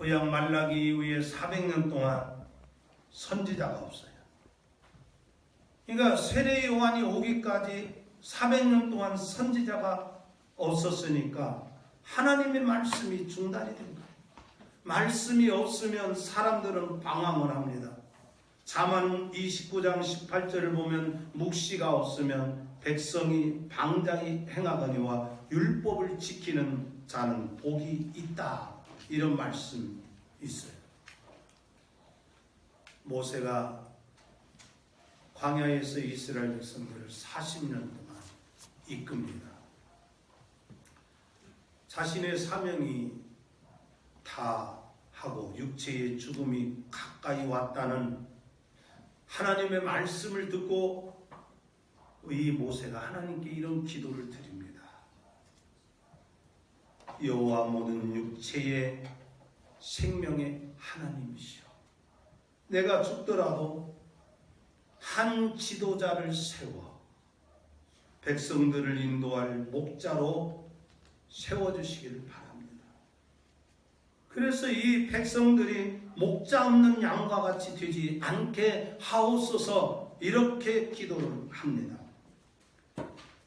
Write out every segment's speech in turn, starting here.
구약 말라기 이후에 400년 동안 선지자가 없어요. 그러니까 세례 요한이 오기까지 400년 동안 선지자가 없었으니까 하나님의 말씀이 중단이 된 거예요. 말씀이 없으면 사람들은 방황을 합니다. 잠언 29장 18절을 보면 묵시가 없으면 백성이 방자히 행하거니와 율법을 지키는 자는 복이 있다. 이런 말씀이 있어요. 모세가 광야에서 이스라엘 백성들을 40년 동안 이끕니다. 자신의 사명이 다 하고 육체의 죽음이 가까이 왔다는 하나님의 말씀을 듣고 이 모세가 하나님께 이런 기도를 드립니다. 여호와 모든 육체의 생명의 하나님이시여, 내가 죽더라도 한 지도자를 세워 백성들을 인도할 목자로 세워주시기를 바랍니다. 그래서 이 백성들이 목자 없는 양과 같이 되지 않게 하옵소서, 이렇게 기도를 합니다.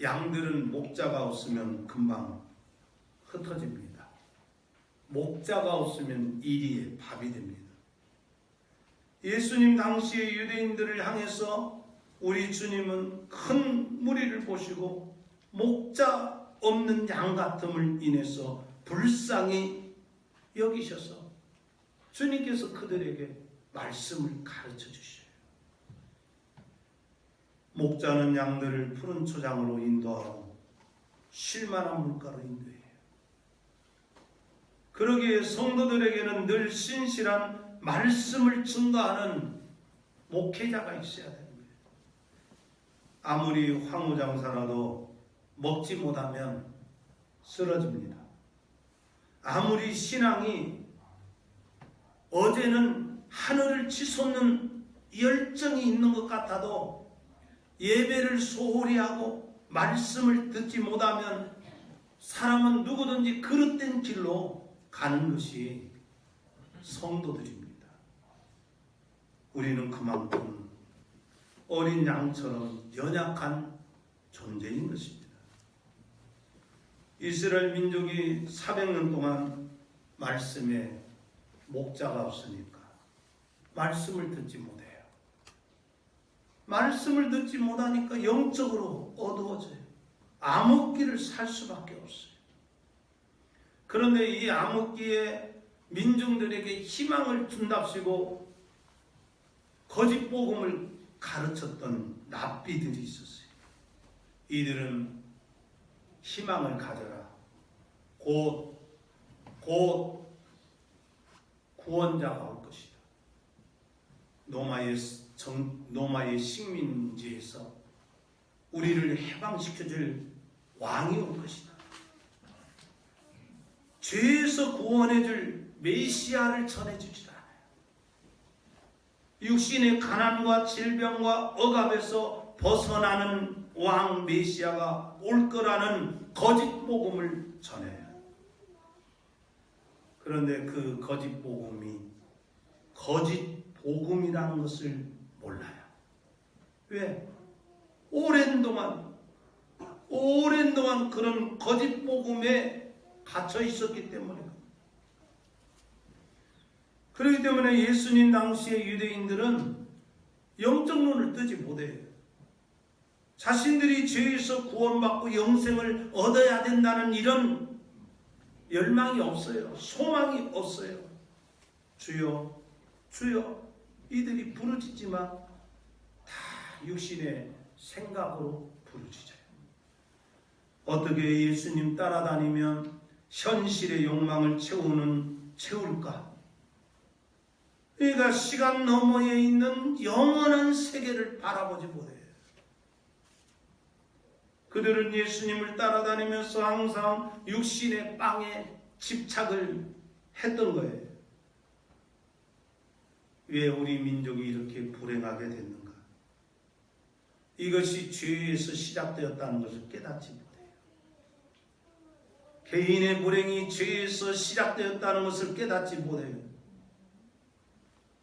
양들은 목자가 없으면 금방 흩어집니다. 목자가 없으면 이리에 밥이 됩니다. 예수님 당시의 유대인들을 향해서 우리 주님은 큰 무리를 보시고 목자 없는 양 같음을 인해서 불쌍히 여기셔서 주님께서 그들에게 말씀을 가르쳐 주셔요. 목자는 양들을 푸른 초장으로 인도하고 쉴만한 물가로 인도해요. 그러기에 성도들에게는 늘 신실한 말씀을 증거하는 목회자가 있어야 되는 거예요. 아무리 황무장사라도 먹지 못하면 쓰러집니다. 아무리 신앙이 어제는 하늘을 치솟는 열정이 있는 것 같아도 예배를 소홀히 하고 말씀을 듣지 못하면 사람은 누구든지 그릇된 길로 가는 것이 성도들입니다. 우리는 그만큼 어린 양처럼 연약한 존재인 것입니다. 이스라엘 민족이 400년 동안 말씀에 목자가 없으니까 말씀을 듣지 못해요. 말씀을 듣지 못하니까 영적으로 어두워져요. 암흑기를 살 수밖에 없어요. 그런데 이 암흑기에 민중들에게 희망을 준답시고 거짓 복음을 가르쳤던 랍비들이 있었어요. 이들은 희망을 가져라, 곧 구원자가 올 것이다. 노마의 식민지에서 우리를 해방시켜줄 왕이 올 것이다. 죄에서 구원해줄 메시아를 전해주지 않아요. 육신의 가난과 질병과 억압에서 벗어나는 왕 메시아가 올 거라는 거짓 복음을 전해요. 그런데 그 거짓 복음이 거짓 복음이라는 것을 몰라요. 왜? 오랜 동안 그런 거짓 복음에 갇혀 있었기 때문이에요. 그렇기 때문에 예수님 당시의 유대인들은 영적 눈을 뜨지 못해요. 자신들이 죄에서 구원받고 영생을 얻어야 된다는 이런 열망이 없어요. 소망이 없어요. 주여, 주여, 이들이 부르짖지만 다 육신의 생각으로 부르짖어요. 어떻게 예수님 따라다니면 현실의 욕망을 채울까? 그러니까 시간 너머에 있는 영원한 세계를 바라보지 못해요. 그들은 예수님을 따라다니면서 항상 육신의 빵에 집착을 했던 거예요. 왜 우리 민족이 이렇게 불행하게 됐는가? 이것이 죄에서 시작되었다는 것을 깨닫지 못해요. 개인의 불행이 죄에서 시작되었다는 것을 깨닫지 못해요.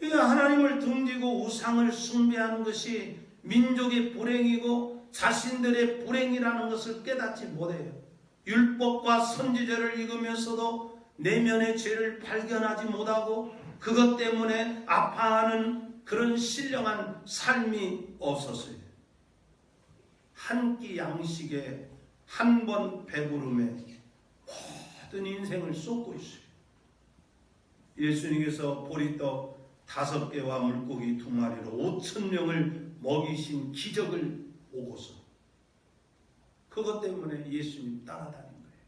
하나님을 등지고 우상을 숭배하는 것이 민족의 불행이고 자신들의 불행이라는 것을 깨닫지 못해요. 율법과 선지자를 읽으면서도 내면의 죄를 발견하지 못하고 그것 때문에 아파하는 그런 신령한 삶이 없었어요. 한 끼 양식에 한 번 배부름에 모든 인생을 쏟고 있어요. 예수님께서 보리떡 5개와 물고기 2마리로 5,000명을 먹이신 기적을 보고서 그것 때문에 예수님 따라다닌 거예요.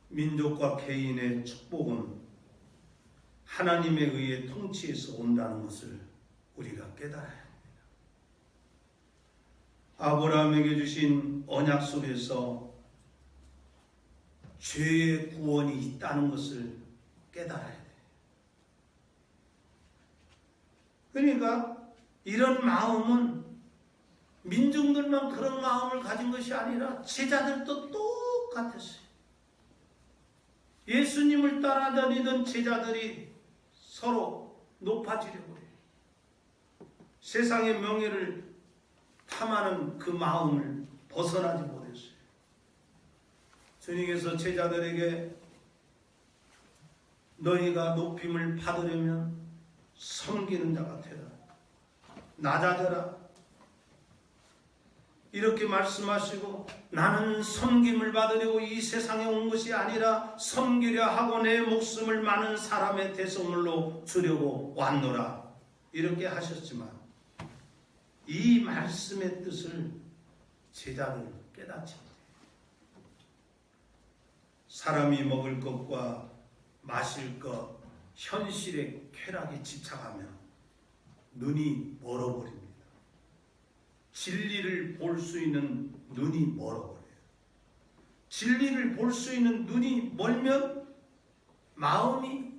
민족과 개인의 축복은 하나님에 의해 통치에서 온다는 것을 우리가 깨달아야 합니다. 아브라함에게 주신 언약 속에서 죄의 구원이 있다는 것을 깨달아야 돼요. 그러니까 이런 마음은 민중들만 그런 마음을 가진 것이 아니라 제자들도 똑같았어요. 예수님을 따라다니던 제자들이 서로 높아지려고 해요. 세상의 명예를 탐하는 그 마음을 벗어나지 못했어요. 주님께서 제자들에게 너희가 높임을 받으려면 섬기는 자가 되라. 낮아져라. 이렇게 말씀하시고 나는 섬김을 받으려고 이 세상에 온 것이 아니라 섬기려 하고 내 목숨을 많은 사람의 대속물로 주려고 왔노라. 이렇게 하셨지만 이 말씀의 뜻을 제자들 깨닫지 못해요. 사람이 먹을 것과 마실 것, 현실의 쾌락에 집착하며 눈이 멀어버립니다. 진리를 볼 수 있는 눈이 멀어버려요. 진리를 볼 수 있는 눈이 멀면 마음이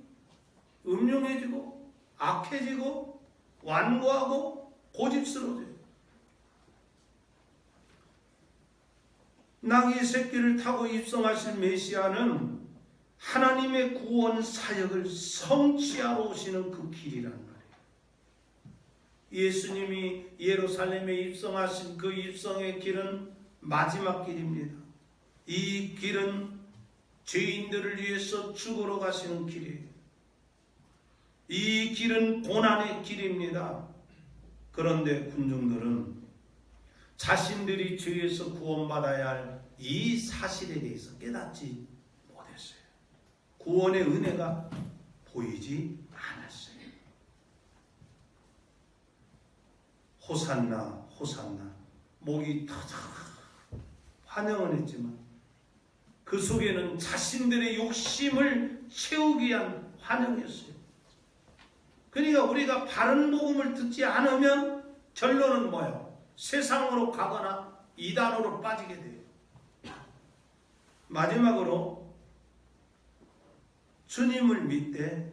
음흉해지고 악해지고 완고하고 고집스러워져요. 나귀 새끼를 타고 입성하실 메시아는 하나님의 구원 사역을 성취하러 오시는 그 길이란 말이에요. 예수님이 예루살렘에 입성하신 그 입성의 길은 마지막 길입니다. 이 길은 죄인들을 위해서 죽으러 가시는 길이에요. 이 길은 고난의 길입니다. 그런데 군중들은 자신들이 죄에서 구원받아야 할 이 사실에 대해서 깨닫지 못했어요. 구원의 은혜가 보이지 않았어요. 호산나 호산나 목이 터져 환영은 했지만 그 속에는 자신들의 욕심을 채우기 위한 환영이었어요. 그러니까 우리가 바른 복음을 듣지 않으면 결론은 뭐예요? 세상으로 가거나 이단으로 빠지게 돼요. 마지막으로 주님을 믿되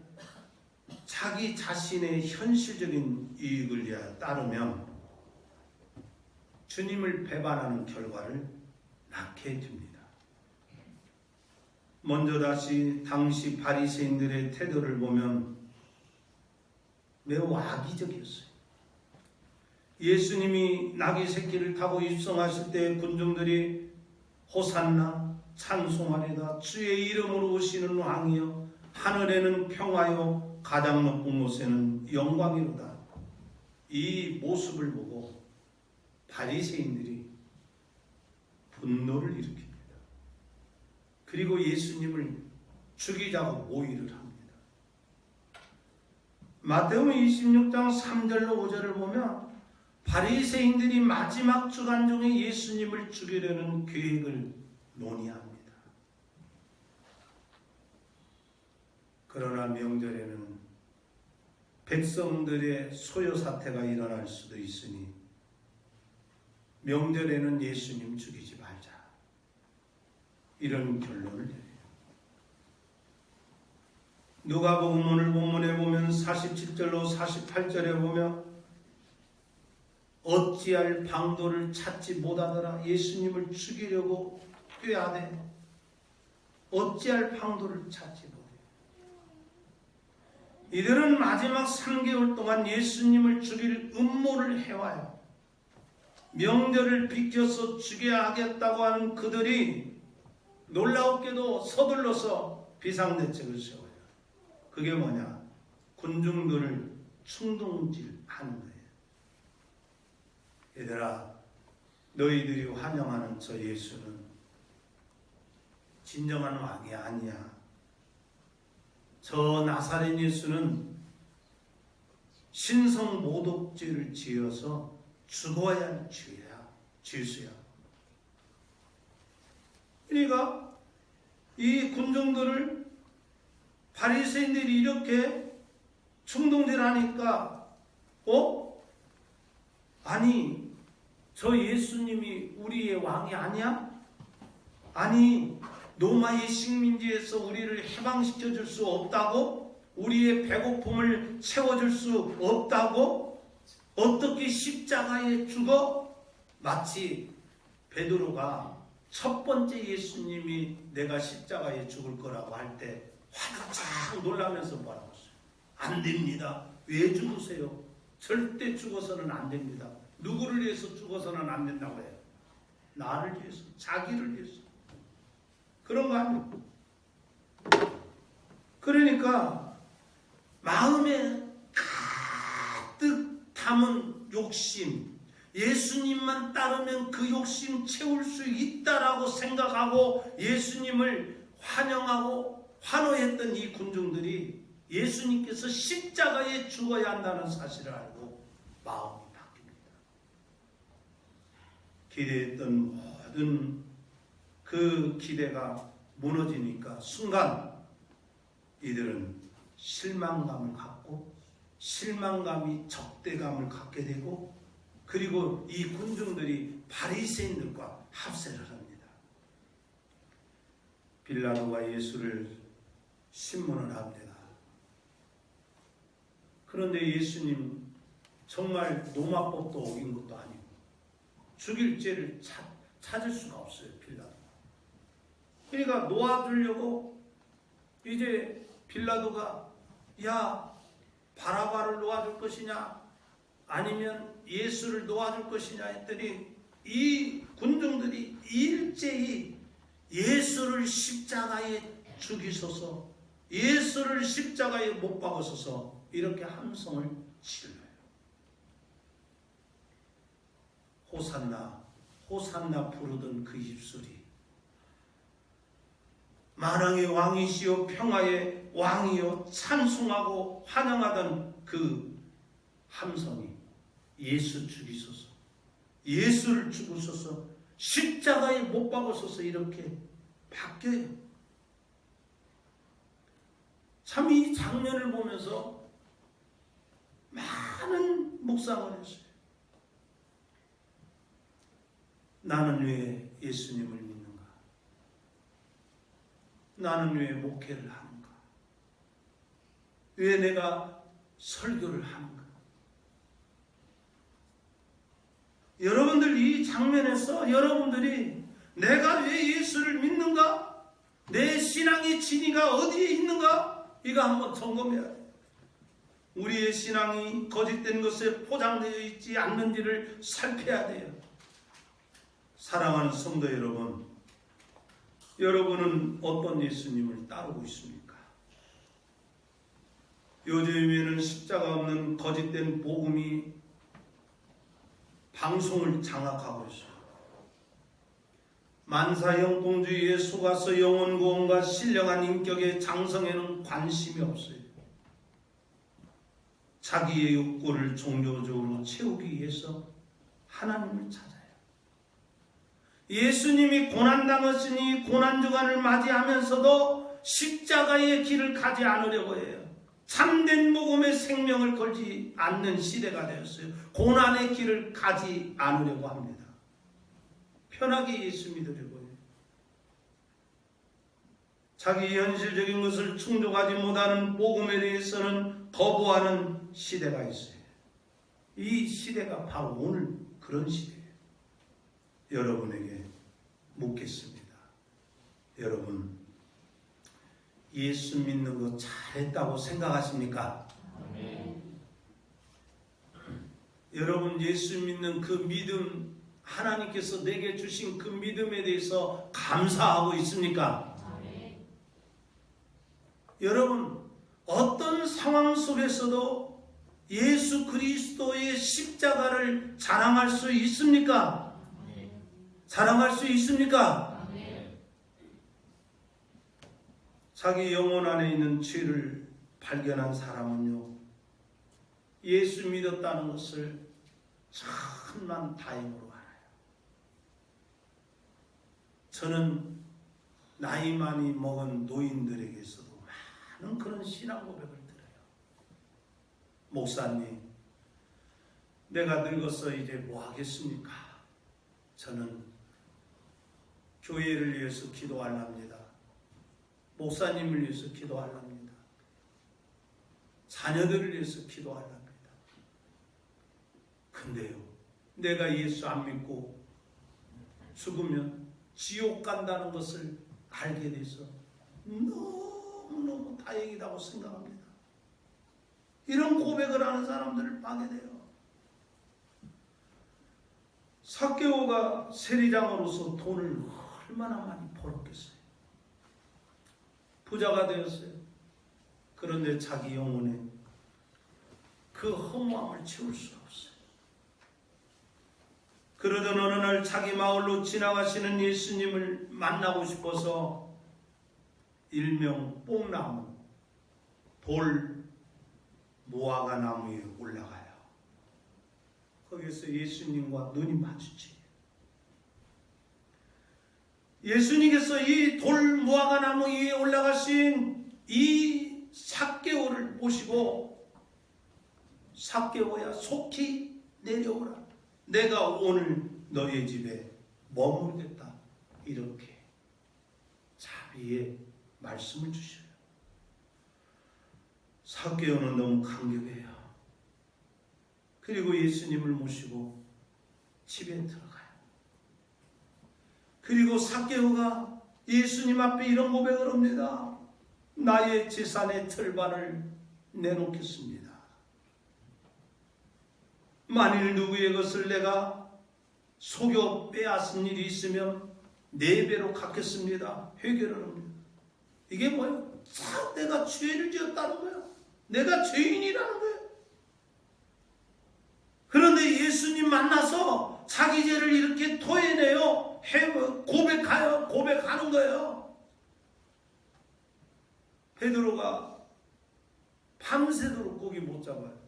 자기 자신의 현실적인 이익을 따르면 주님을 배반하는 결과를 낳게 됩니다. 먼저 다시 당시 바리새인들의 태도를 보면 매우 악의적이었어요. 예수님이 나귀 새끼를 타고 입성하실 때 군중들이 호산나 찬송하리다 주의 이름으로 오시는 왕이여 하늘에는 평화요 가장 높은 곳에는 영광이로다. 이 모습을 보고 바리새인들이 분노를 일으킵니다. 그리고 예수님을 죽이자고 모의를 합니다. 마태복음 26장 3절로 5절을 보면 바리새인들이 마지막 주간 중에 예수님을 죽이려는 계획을 논의합니다. 그러나 명절에는 백성들의 소요 사태가 일어날 수도 있으니 명절에는 예수님 죽이지 말자. 이런 결론을 내려요. 누가복음 오늘 본문에 보면 47절로 48절에 보면 어찌할 방도를 찾지 못하더라. 예수님을 죽이려고 꾀하되 어찌할 방도를 찾지 못해. 이들은 마지막 3개월 동안 예수님을 죽일 음모를 해와요. 명절을 비껴서 죽여야 하겠다고 하는 그들이 놀라웠게도 서둘러서 비상대책을 세워요. 그게 뭐냐? 군중들을 충동질하는 거예요. 얘들아, 너희들이 환영하는 저 예수는 진정한 왕이 아니야. 저 나사렛 예수는 신성 모독죄를 지어서 죽어야 할 죄수야. 그러니까 이 군중들을 바리새인들이 이렇게 충동질하니까 아니 저 예수님이 우리의 왕이 아니야? 아니 로마의 식민지에서 우리를 해방시켜 줄 수 없다고? 우리의 배고픔을 채워줄 수 없다고? 어떻게 십자가에 죽어? 마치 베드로가 첫 번째 예수님이 내가 십자가에 죽을 거라고 할 때 화들짝 놀라면서 뭐라고 했어요? 안 됩니다. 왜 죽으세요? 절대 죽어서는 안 됩니다. 누구를 위해서 죽어서는 안 된다고 해요? 나를 위해서, 자기를 위해서. 그런 거 아니에요. 그러니까 마음에 가득 담은 욕심, 예수님만 따르면 그 욕심 채울 수 있다라고 생각하고 예수님을 환영하고 환호했던 이 군중들이 예수님께서 십자가에 죽어야 한다는 사실을 알고 마음이 바뀝니다. 기대했던 모든 그 기대가 무너지니까 순간 이들은 실망감을 갖고 실망감이 적대감을 갖게 되고 그리고 이 군중들이 바리새인들과 합세를 합니다. 빌라도가 예수를 신문을 합니다. 그런데 예수님 정말 로마법도 어긴 것도 아니고 죽일 죄를 찾을 수가 없어요. 빌라도가. 그러니까 놓아주려고 이제 빌라도가 야 바라바를 놓아줄 것이냐 아니면 예수를 놓아줄 것이냐 했더니 이 군중들이 일제히 예수를 십자가에 죽이소서, 예수를 십자가에 못 박으소서 이렇게 함성을 질러요. 호산나 호산나 부르던 그 입술이 만왕의 왕이시여 평화의 왕이여 찬송하고 환영하던 그 함성이 예수 죽이소서, 예수를 죽으소서, 십자가에 못 박으소서 이렇게 바뀌어요. 참 이 장면을 보면서 많은 묵상을 했어요. 나는 왜 예수님을 믿는가? 나는 왜 목회를 하는가? 왜 내가 설교를 하는가? 여러분들 이 장면에서 여러분들이 내가 왜 예수를 믿는가? 내 신앙의 진위가 어디에 있는가? 이거 한번 점검해야 돼요. 우리의 신앙이 거짓된 것에 포장되어 있지 않는지를 살펴야 돼요. 사랑하는 성도 여러분, 여러분은 어떤 예수님을 따르고 있습니까? 요즘에는 십자가 없는 거짓된 복음이 방송을 장악하고 있어요. 만사형통주의에 속아서 영혼고원과 신령한 인격의 장성에는 관심이 없어요. 자기의 욕구를 종교적으로 채우기 위해서 하나님을 찾아요. 예수님이 고난당하시니 고난주간을 맞이하면서도 십자가의 길을 가지 않으려고 해요. 참된 복음의 생명을 걸지 않는 시대가 되었어요. 고난의 길을 가지 않으려고 합니다. 편하게 예수 믿으려고 해요. 자기 현실적인 것을 충족하지 못하는 복음에 대해서는 거부하는 시대가 있어요. 이 시대가 바로 오늘 그런 시대예요. 여러분에게 묻겠습니다. 여러분, 예수 믿는 거 잘했다고 생각하십니까? 여러분, 예수 믿는 그 믿음, 하나님께서 내게 주신 그 믿음에 대해서 감사하고 있습니까? 여러분, 어떤 상황 속에서도 예수 그리스도의 십자가를 자랑할 수 있습니까? 자랑할 수 있습니까? 자기 영혼 안에 있는 죄를 발견한 사람은요, 예수 믿었다는 것을 천만 다행으로 알아요. 저는 나이 많이 먹은 노인들에게서도 많은 그런 신앙 고백을 들어요. 목사님, 내가 늙어서 이제 뭐 하겠습니까? 저는 교회를 위해서 기도하랍니다. 목사님을 위해서 기도하랍니다. 자녀들을 위해서 기도하랍니다. 근데요, 내가 예수 안 믿고 죽으면 지옥 간다는 것을 알게 돼서 너무너무 다행이라고 생각합니다. 이런 고백을 하는 사람들을 봐게 돼요. 삭개오가 세리장으로서 돈을 얼마나 많이 벌었겠어요. 부자가 되었어요. 그런데 자기 영혼에 그 허무함을 채울 수가 없어요. 그러던 어느 날 자기 마을로 지나가시는 예수님을 만나고 싶어서 일명 뽕나무, 돌 무화과 나무 위에 올라가요. 거기서 예수님과 눈이 마주쳐요. 예수님께서 이 돌 무화과 나무 위에 올라가신 이 삭개오를 보시고, 삭개오야 속히 내려오라. 내가 오늘 너의 집에 머무르겠다. 이렇게 자비의 말씀을 주셔요. 삭개오는 너무 감격해요. 그리고 예수님을 모시고 집에 들어가요. 그리고 삭개오가 예수님 앞에 이런 고백을 합니다. 나의 재산의 절반을 내놓겠습니다. 만일 누구의 것을 내가 속여 빼앗은 일이 있으면 4배로 갚겠습니다. 회개를 합니다. 이게 뭐예요? 내가 죄를 지었다는 거예요. 내가 죄인이라는 거예요. 그런데 예수님 만나서 자기 죄를 이렇게 토해내요. 고백하는 거예요. 베드로가 밤새도록 고기 못 잡아요.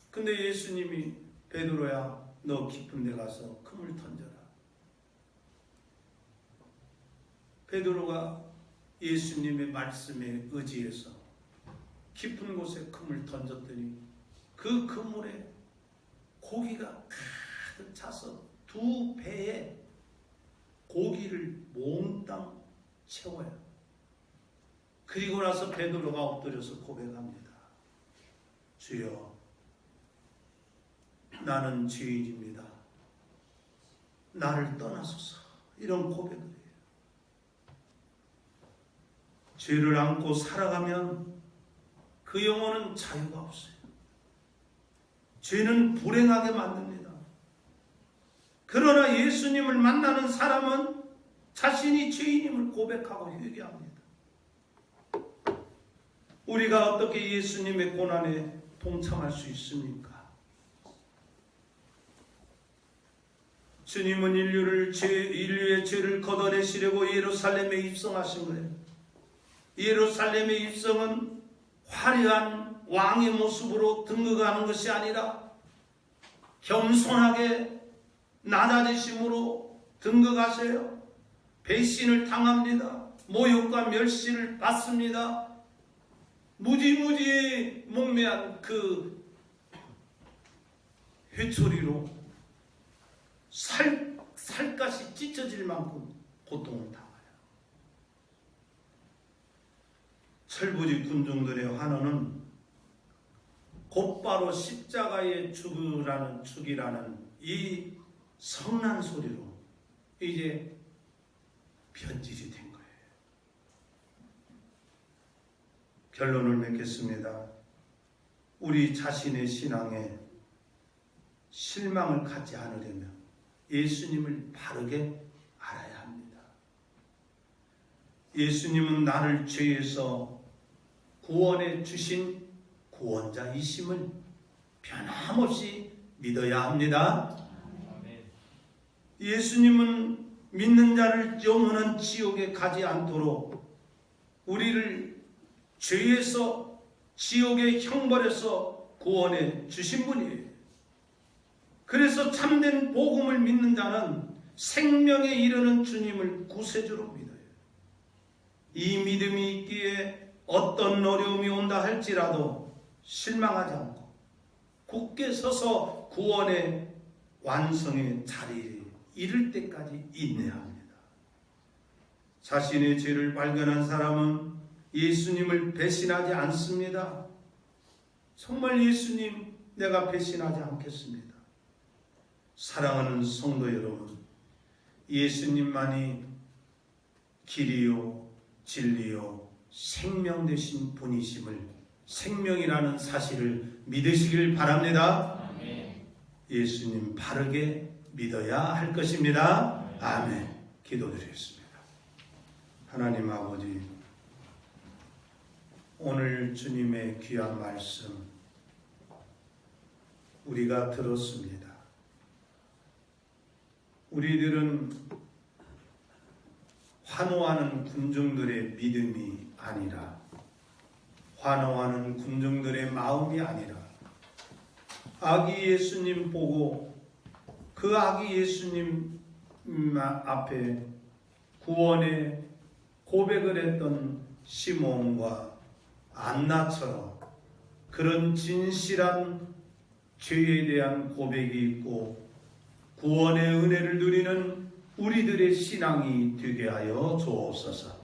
근데 예수님이 베드로야, 너 깊은 데 가서 금을 던져라. 베드로가 예수님의 말씀에 의지해서 깊은 곳에 금을 던졌더니 그 그물에 고기가 가득 차서 2배의 고기를 몽땅 채워요. 그리고 나서 베드로가 엎드려서 고백합니다. 주여, 나는 죄인입니다. 나를 떠나소서. 이런 고백을 해요. 죄를 안고 살아가면 그 영혼은 자유가 없어요. 죄는 불행하게 만듭니다. 그러나 예수님을 만나는 사람은 자신이 죄인임을 고백하고 회개합니다. 우리가 어떻게 예수님의 고난에 동참할 수 있습니까? 주님은 인류의 죄를 걷어내시려고 예루살렘에 입성하신 거예요. 예루살렘의 입성은 화려한 왕의 모습으로 등극하는 것이 아니라 겸손하게 낮아지심으로 등극하세요. 배신을 당합니다. 모욕과 멸시를 받습니다. 무지무지에 목매한 그 회초리로 살갗이 찢어질 만큼 고통을 당해요. 철부지 군중들의 환호는 곧바로 십자가에 죽이라는 이 성난 소리로 이제 변질이 된 거예요. 결론을 맺겠습니다. 우리 자신의 신앙에 실망을 갖지 않으려면 예수님을 바르게 알아야 합니다. 예수님은 나를 죄에서 구원해 주신 구원자이심을 변함없이 믿어야 합니다. 예수님은 믿는 자를 영원한 지옥에 가지 않도록 우리를 죄에서 지옥의 형벌에서 구원해 주신 분이에요. 그래서 참된 복음을 믿는 자는 생명에 이르는 주님을 구세주로 믿어요. 이 믿음이 있기에 어떤 어려움이 온다 할지라도 실망하지 않고 굳게 서서 구원의 완성의 자리에 이를 때까지 인내해야 합니다. 자신의 죄를 발견한 사람은 예수님을 배신하지 않습니다. 정말 예수님, 내가 배신하지 않겠습니다. 사랑하는 성도 여러분, 예수님만이 길이요 진리요 생명 되신 분이심을, 생명이라는 사실을 믿으시길 바랍니다. 예수님 바르게 믿어야 할 것입니다. 아멘. 기도드리겠습니다. 하나님 아버지, 오늘 주님의 귀한 말씀 우리가 들었습니다. 우리들은 환호하는 군중들의 믿음이 아니라, 환호하는 군중들의 마음이 아니라 아기 예수님 보고 그 아기 예수님 앞에 구원의 고백을 했던 시몬과 안나처럼 그런 진실한 죄에 대한 고백이 있고 구원의 은혜를 누리는 우리들의 신앙이 되게 하여 주옵소서.